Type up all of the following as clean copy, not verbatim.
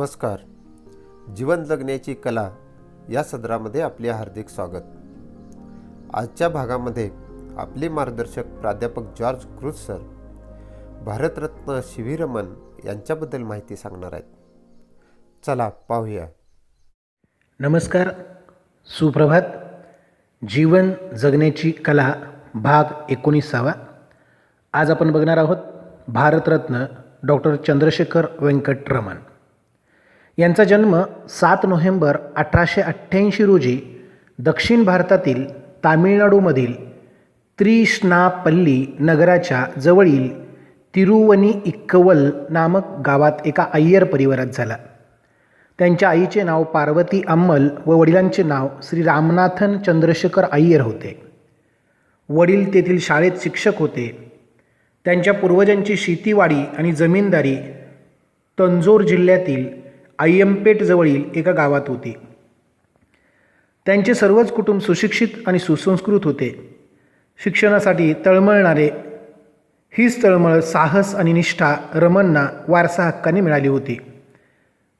नमस्कार. जीवन जगण्याची कला या सदरामध्ये आपले हार्दिक स्वागत. आजच्या भागामध्ये आपले मार्गदर्शक प्राध्यापक George Cruz sir Bharat Ratna C V. Raman यांच्याबद्दल माहिती सांगणार आहेत. चला पाहूया. नमस्कार, सुप्रभात. जीवन जगण्याची कला भाग 19. आज आपण बघणार आहोत भारतरत्न डॉक्टर चंद्रशेखर वेंकट रमन यांचा जन्म 7 नोव्हेंबर 1888 रोजी दक्षिण भारतातील तामिळनाडूमधील त्रिश्नापल्ली नगराच्या जवळील तिरुवनिक्कवल नामक गावात एका अय्यर परिवारात झाला. त्यांच्या आईचे नाव पार्वती अम्मल व वडिलांचे नाव श्री रामनाथन चंद्रशेखर अय्यर होते. वडील तेथील शाळेत शिक्षक होते. त्यांच्या पूर्वजांची शेतीवाडी आणि जमीनदारी तंजोर जिल्ह्यातील अय्यंपेट जवळील एका गावात होती. त्यांचे सर्वच कुटुंब सुशिक्षित आणि सुसंस्कृत होते. शिक्षणासाठी तळमळणारे हीच तळमळ, साहस आणि निष्ठा रमनना वारसा हक्काने मिळाली होती.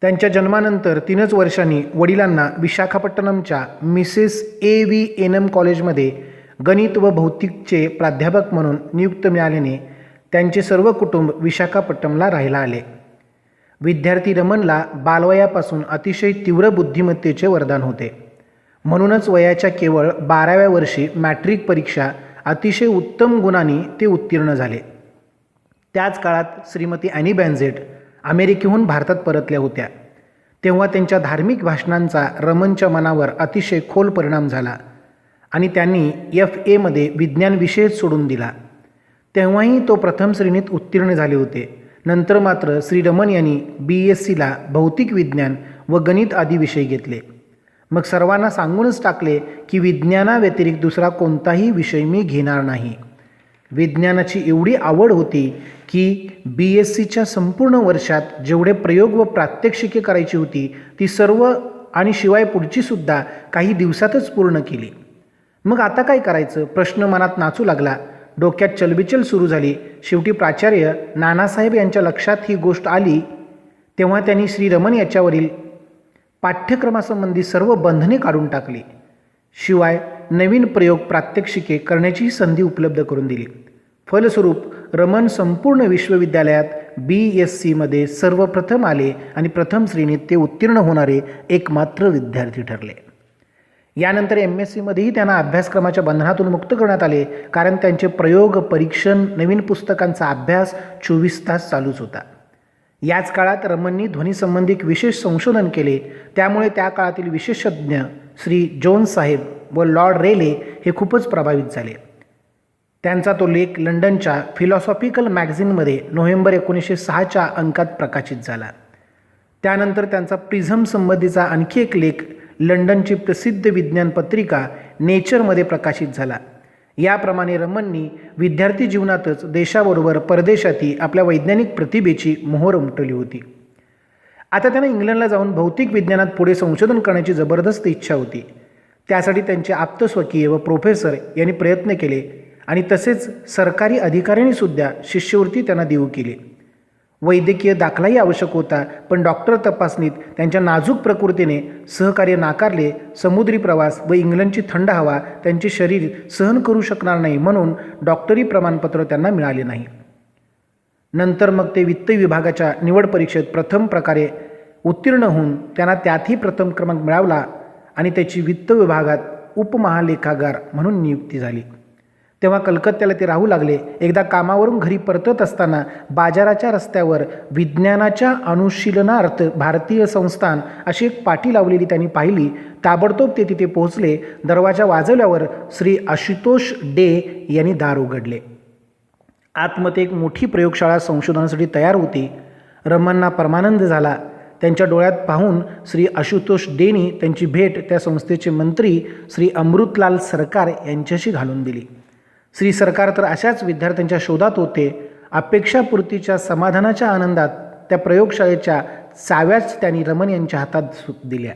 त्यांच्या जन्मानंतर 3च वर्षांनी वडिलांना विशाखापट्टणमच्या मिसेस A.V. कॉलेजमध्ये गणित व भौतिकचे प्राध्यापक म्हणून नियुक्त मिळाल्याने त्यांचे सर्व कुटुंब विशाखापट्टणमला राहायला आले. विद्यार्थी रमनला बालवयापासून अतिशय तीव्र बुद्धिमत्तेचे वरदान होते. म्हणूनच वयाच्या केवळ 12व्या वर्षी मॅट्रिक परीक्षा अतिशय उत्तम गुणांनी ते उत्तीर्ण झाले. त्याच काळात श्रीमती ॲनी बेसेंट अमेरिकेहून भारतात परतल्या होत्या. तेव्हा त्यांच्या धार्मिक भाषणांचा रमनच्या मनावर अतिशय खोल परिणाम झाला आणि त्यांनी F.A. मध्ये विज्ञान विषयच सोडून दिला. तेव्हाही तो प्रथम श्रेणीत उत्तीर्ण झाले होते. नंतर मात्र श्री रमन यांनी B.Sc.ला भौतिक विज्ञान व गणित आदी विषय घेतले. मग सर्वांना सांगूनच टाकले की विज्ञानाव्यतिरिक्त दुसरा कोणताही विषय मी घेणार नाही. विज्ञानाची एवढी आवड होती की B.Sc.च्या संपूर्ण वर्षात जेवढे प्रयोग व प्रात्यक्षिके करायची होती ती सर्व आणि शिवाय पुढचीसुद्धा काही दिवसातच पूर्ण केली. मग आता काय करायचं प्रश्न मनात नाचू लागला. डोक्यात चलबिचल सुरू झाली. शेवटी प्राचार्य नानासाहेब यांच्या लक्षात ही गोष्ट आली. तेव्हा त्यांनी श्री रमन याच्यावरील पाठ्यक्रमासंबंधी सर्व बंधने काढून टाकली. शिवाय नवीन प्रयोग प्रात्यक्षिके करण्याची संधी उपलब्ध करून दिली. फलस्वरूप रमन संपूर्ण विश्वविद्यालयात B.Sc. मध्ये सर्वप्रथम आले आणि प्रथम श्रेणीत ते उत्तीर्ण होणारे एकमात्र विद्यार्थी ठरले. यानंतर M.Sc. मध्येही त्यांना अभ्यासक्रमाच्या बंधनातून मुक्त करण्यात आले, कारण त्यांचे प्रयोग, परीक्षण, नवीन पुस्तकांचा अभ्यास 24 तास चालूच होता. याच काळात रमननी ध्वनीसंबंधी विशेष संशोधन केले. त्यामुळे त्या काळातील विशेषज्ञ श्री जोन्स साहेब व लॉर्ड रेले हे खूपच प्रभावित झाले. त्यांचा तो लेख लंडनच्या फिलॉसॉफिकल मॅगझिनमध्ये नोव्हेंबर 1906च्या अंकात प्रकाशित झाला. त्यानंतर त्यांचा प्रिझम संबंधीचा आणखी एक लेख लंडनची प्रसिद्ध विज्ञान पत्रिका नेचरमध्ये प्रकाशित झाला. याप्रमाणे रमननी विद्यार्थी जीवनातच देशाबरोबर परदेशातही आपल्या वैज्ञानिक प्रतिभेची मोहर उमटवली होती. आता त्यांना इंग्लंडला जाऊन भौतिक विज्ञानात पुढे संशोधन करण्याची जबरदस्त इच्छा होती. त्यासाठी त्यांचे आप्तस्वकीय व प्रोफेसर यांनी प्रयत्न केले आणि तसेच सरकारी अधिकाऱ्यांनीसुद्धा शिष्यवृत्ती त्यांना देऊ केली. वैद्यकीय दाखलाही आवश्यक होता, पण डॉक्टर तपासणीत त्यांच्या नाजूक प्रकृतीने सहकार्य नाकारले. समुद्री प्रवास व इंग्लंडची थंड हवा त्यांचे शरीर सहन करू शकणार नाही, म्हणून डॉक्टरी प्रमाणपत्र त्यांना मिळाले नाही. नंतर मग ते वित्त विभागाच्या निवड परीक्षेत प्रथम प्रकारे उत्तीर्ण होऊन त्यांना त्यातही प्रथम क्रमांक मिळवला आणि त्याची वित्त विभागात उपमहालेखागार म्हणून नियुक्ती झाली. तेव्हा कलकत्त्याला ते राहू लागले. एकदा कामावरून घरी परतत असताना बाजाराच्या रस्त्यावर विज्ञानाच्या अनुशीलनार्थ भारतीय संस्थान अशी एक पाटी लावलेली त्यांनी पाहिली. ताबडतोब ते तिथे पोहोचले. दरवाजा वाजवल्यावर श्री आशुतोष डे यांनी दार उघडले. आतमध्ये एक मोठी प्रयोगशाळा संशोधनासाठी तयार होती. रमनना परमानंद झाला. त्यांच्या डोळ्यात पाहून श्री आशुतोष डेनी त्यांची भेट त्या संस्थेचे मंत्री श्री अमृतलाल सरकार यांच्याशी घालून दिली. श्री सरकार तर अशाच विद्यार्थ्यांच्या शोधात होते. अपेक्षापूर्तीच्या समाधानाच्या आनंदात त्या प्रयोगशाळेच्या चाव्याच त्यांनी रमन यांच्या हातात दिल्या.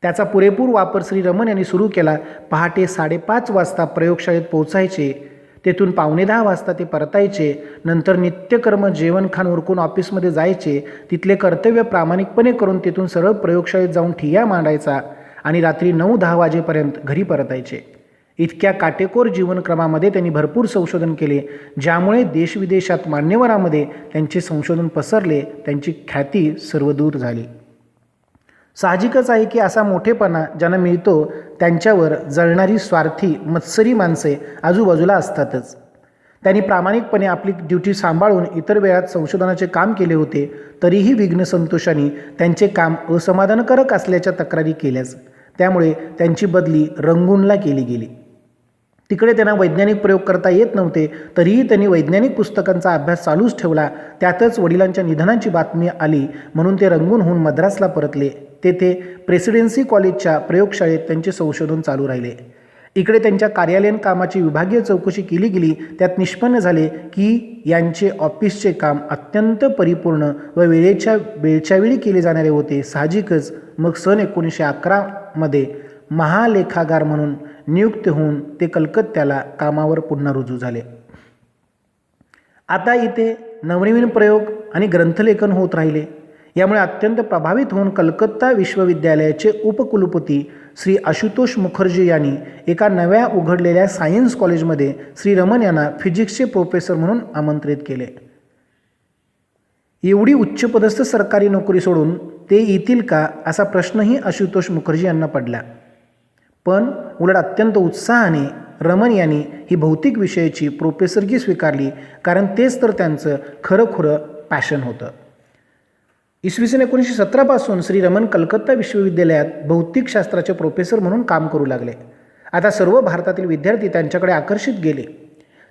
त्याचा पुरेपूर वापर श्री रमन यांनी सुरू केला. पहाटे 5:30 वाजता प्रयोगशाळेत पोहोचायचे. तेथून 9:45 वाजता ते परतायचे. नंतर नित्यकर्म जेवणखाण उरकून ऑफिसमध्ये जायचे. तिथले कर्तव्य प्रामाणिकपणे करून तिथून सरळ प्रयोगशाळेत जाऊन ठिय्या मांडायचा आणि रात्री 9-10 वाजेपर्यंत घरी परतायचे. इतक्या काटेकोर जीवनक्रमामध्ये त्यांनी भरपूर संशोधन केले, ज्यामुळे देशविदेशात मान्यवरांमध्ये त्यांचे संशोधन पसरले. त्यांची ख्याती सर्वदूर झाली. साहजिकच आहे की असा मोठेपणा ज्यांना मिळतो त्यांच्यावर जळणारी स्वार्थी मत्सरी माणसे आजूबाजूला असतातच. त्यांनी प्रामाणिकपणे आपली ड्युटी सांभाळून इतर वेळात संशोधनाचे काम केले होते, तरीही विघ्नसंतोषाने त्यांचे काम असमाधानकारक असल्याच्या तक्रारी केल्याच. त्यामुळे त्यांची बदली रंगूनला केली गेली. तिकडे त्यांना वैज्ञानिक प्रयोग करता येत नव्हते, तरीही त्यांनी वैज्ञानिक पुस्तकांचा अभ्यास चालूच ठेवला. त्यातच वडिलांच्या निधनाची बातमी आली म्हणून ते रंगूनहून मद्रासला परतले. तेथे प्रेसिडेन्सी कॉलेजच्या प्रयोगशाळेत त्यांचे संशोधन चालू राहिले. इकडे त्यांच्या कार्यालयीन कामाची विभागीय चौकशी केली गेली. त्यात निष्पन्न झाले की यांचे ऑफिसचे काम अत्यंत परिपूर्ण व वेळच्या वेळी केले जाणारे होते. साहजिकच मग सन 1911 महालेखागार म्हणून नियुक्त होऊन ते कलकत्त्याला कामावर पुन्हा रुजू झाले. आता इथे नवनवीन प्रयोग आणि ग्रंथलेखन होत राहिले. यामुळे अत्यंत प्रभावित होऊन कलकत्ता विश्वविद्यालयाचे उपकुलपती श्री आशुतोष मुखर्जी यांनी एका नव्या उघडलेल्या सायन्स कॉलेजमध्ये श्री रमन यांना फिजिक्सचे प्रोफेसर म्हणून आमंत्रित केले. एवढी उच्चपदस्थ सरकारी नोकरी सोडून ते येतील का असा प्रश्नही आशुतोष मुखर्जी यांना पडला. पण उलट अत्यंत उत्साहाने रमन यांनी ही भौतिक विषयाची प्रोफेसरगी स्वीकारली, कारण तेच तर त्यांचं खरं पॅशन होतं. इसवी सन 1917 पासून श्री रमन कलकत्ता विश्वविद्यालयात भौतिकशास्त्राचे प्रोफेसर म्हणून काम करू लागले. आता सर्व भारतातील विद्यार्थी त्यांच्याकडे आकर्षित गेले.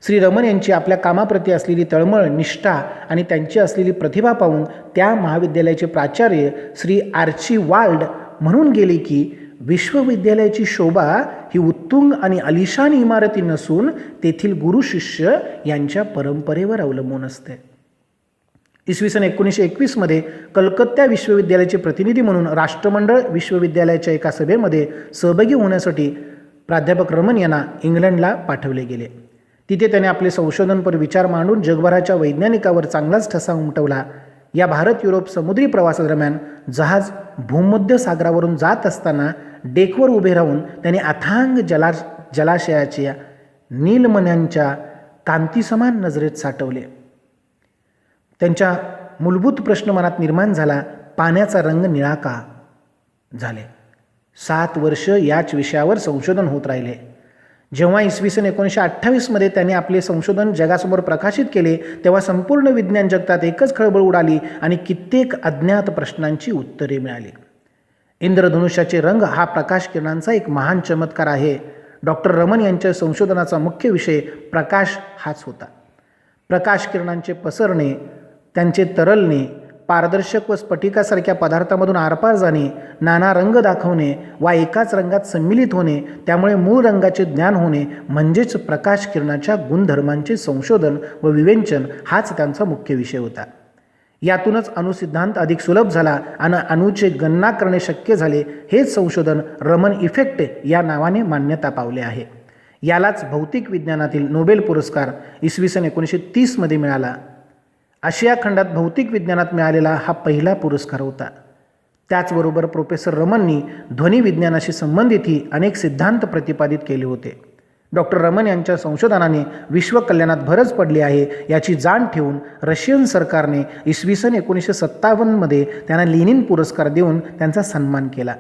श्री रमन यांची आपल्या कामाप्रती असलेली तळमळ, निष्ठा आणि त्यांची असलेली प्रतिभा पाहून त्या महाविद्यालयाचे प्राचार्य श्री आर्चिबाल्ड म्हणून गेले की विश्वविद्यालयाची शोभा ही उत्तुंग आणि अलिशान इमारती नसून तेथील गुरु शिष्य यांच्या परंपरेवर अवलंबून असते. इसवी सन 1921 कलकत्ता विश्वविद्यालयाचे प्रतिनिधी म्हणून राष्ट्रमंडळ विश्वविद्यालयाच्या एका सभेमध्ये सहभागी होण्यासाठी प्राध्यापक रमन यांना इंग्लंडला पाठवले गेले. तिथे त्याने आपले संशोधनपर विचार मांडून जगभराच्या वैज्ञानिकावर चांगलाच ठसा उमटवला. या भारत युरोप समुद्री प्रवासादरम्यान जहाज भूमध्य सागरावरून जात असताना डेकवर उभे राहून त्याने अथांग जलाशयाच्या नीलमण्यांच्या कांतीसमान नजरेत साठवले. त्यांच्या मूलभूत प्रश्न मनात निर्माण झाला, पाण्याचा रंग निळा का झाले. 7 वर्ष याच विषयावर संशोधन होत राहिले. जेव्हा इसवी सन 1928 त्यांनी आपले संशोधन जगासमोर प्रकाशित केले, तेव्हा संपूर्ण विज्ञान जगतात एकच खळबळ उडाली आणि कित्येक अज्ञात प्रश्नांची उत्तरे मिळाली. इंद्रधनुष्याचे रंग हा प्रकाश किरणांचा एक महान चमत्कार आहे. डॉक्टर रमन यांच्या संशोधनाचा मुख्य विषय प्रकाश हाच होता. प्रकाश किरणांचे पसरणे, त्यांचे तरलणे, पारदर्शक व स्फटिकासारख्या पदार्थामधून आरपार जाणे, नाना रंग दाखवणे वा एकाच रंगात सम्मिलित होणे, त्यामुळे मूळ रंगाचे ज्ञान होणे म्हणजेच प्रकाश किरणाच्या गुणधर्मांचे संशोधन व विवेचन हाच त्यांचा मुख्य विषय होता. यातूनच अणुसिद्धांत अधिक सुलभ झाला आणि अणूचे गणना करणे शक्य झाले. हेच संशोधन रमन इफेक्ट या नावाने मान्यता पावले आहे. यालाच भौतिक विज्ञानातील नोबेल पुरस्कार इसवी सन 1930 मिळाला. आशिया खंडात भौतिक विज्ञानात मिळालेला हा पहिला पुरस्कार होता. त्याचबरोबर प्रोफेसर रमननी ध्वनी विज्ञानाशी संबंधितही अनेक सिद्धांत प्रतिपादित केले होते. डॉक्टर रमन यांच्या संशोधनाने विश्वकल्याणात भरच पडली आहे याची जाण ठेवून रशियन सरकारने इसवी सन 1957 त्यांना लेनिन पुरस्कार देऊन त्यांचा सन्मान केला.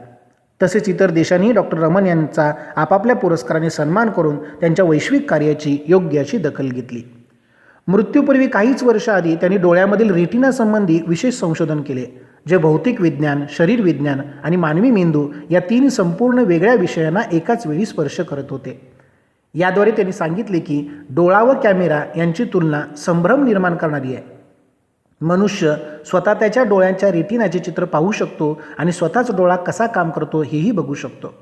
तसेच इतर देशांनी डॉक्टर रमन यांचा आपापल्या पुरस्काराने सन्मान करून त्यांच्या वैश्विक कार्याची योग्य अशी दखल घेतली. मृत्यूपूर्वी काहीच वर्षाआधी त्यांनी डोळ्यामधील रेटिना संबंधी विशेष संशोधन केले, जे भौतिक विज्ञान, शरीर विज्ञान आणि मानवी मेंदू या 3 संपूर्ण वेगळ्या विषयांना एकाच वेळी स्पर्श करत होते. याद्वारे त्यांनी सांगितले की डोळा व कॅमेरा यांची तुलना संभ्रम निर्माण करणारी आहे. मनुष्य स्वतः त्याच्या डोळ्यांच्या रेटिनाचे चित्र पाहू शकतो आणि स्वतःच डोळा कसा काम करतो हेही बघू शकतो.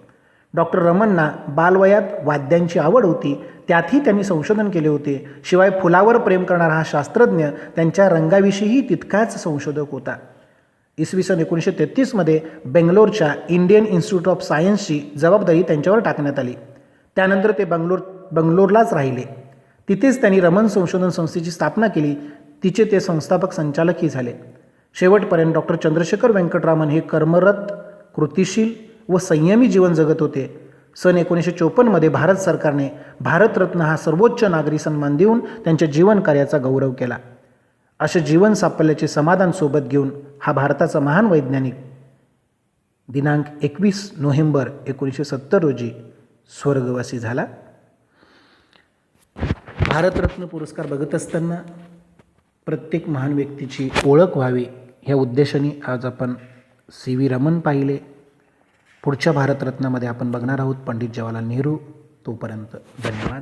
डॉक्टर रमनना बालवयात वाद्यांची आवड होती, त्यातही त्यांनी संशोधन केले होते. शिवाय फुलावर प्रेम करणारा हा शास्त्रज्ञ त्यांच्या रंगाविषयीही तितकाच संशोधक होता. इसवी सन 1933 बेंगलोरच्या इंडियन इन्स्टिट्यूट ऑफ सायन्सची जबाबदारी त्यांच्यावर टाकण्यात आली. त्यानंतर ते बंगलोरलाच राहिले. तिथेच त्यांनी रमन संशोधन संस्थेची स्थापना केली. तिचे ते संस्थापक संचालकही झाले. शेवटपर्यंत डॉक्टर चंद्रशेखर वेंकटरामन हे कर्मरत, कृतिशील व संयमी जीवन जगत होते. सन 1954 भारत सरकारने भारतरत्न हा सर्वोच्च नागरी सन्मान देऊन त्यांच्या जीवन कार्याचा गौरव केला. असे जीवन साफल्याचे समाधान सोबत घेऊन हा भारताचा महान वैज्ञानिक दिनांक 21 नोव्हेंबर 1970 रोजी स्वर्गवासी झाला. भारतरत्न पुरस्कार बघत असताना प्रत्येक महान व्यक्तीची ओळख व्हावी ह्या उद्देशाने आज आपण CV रमन पाहिले. पुढच्या भारतरत्नामध्ये आपण बघणार आहोत पंडित जवाहरलाल नेहरू. तोपर्यंत धन्यवाद.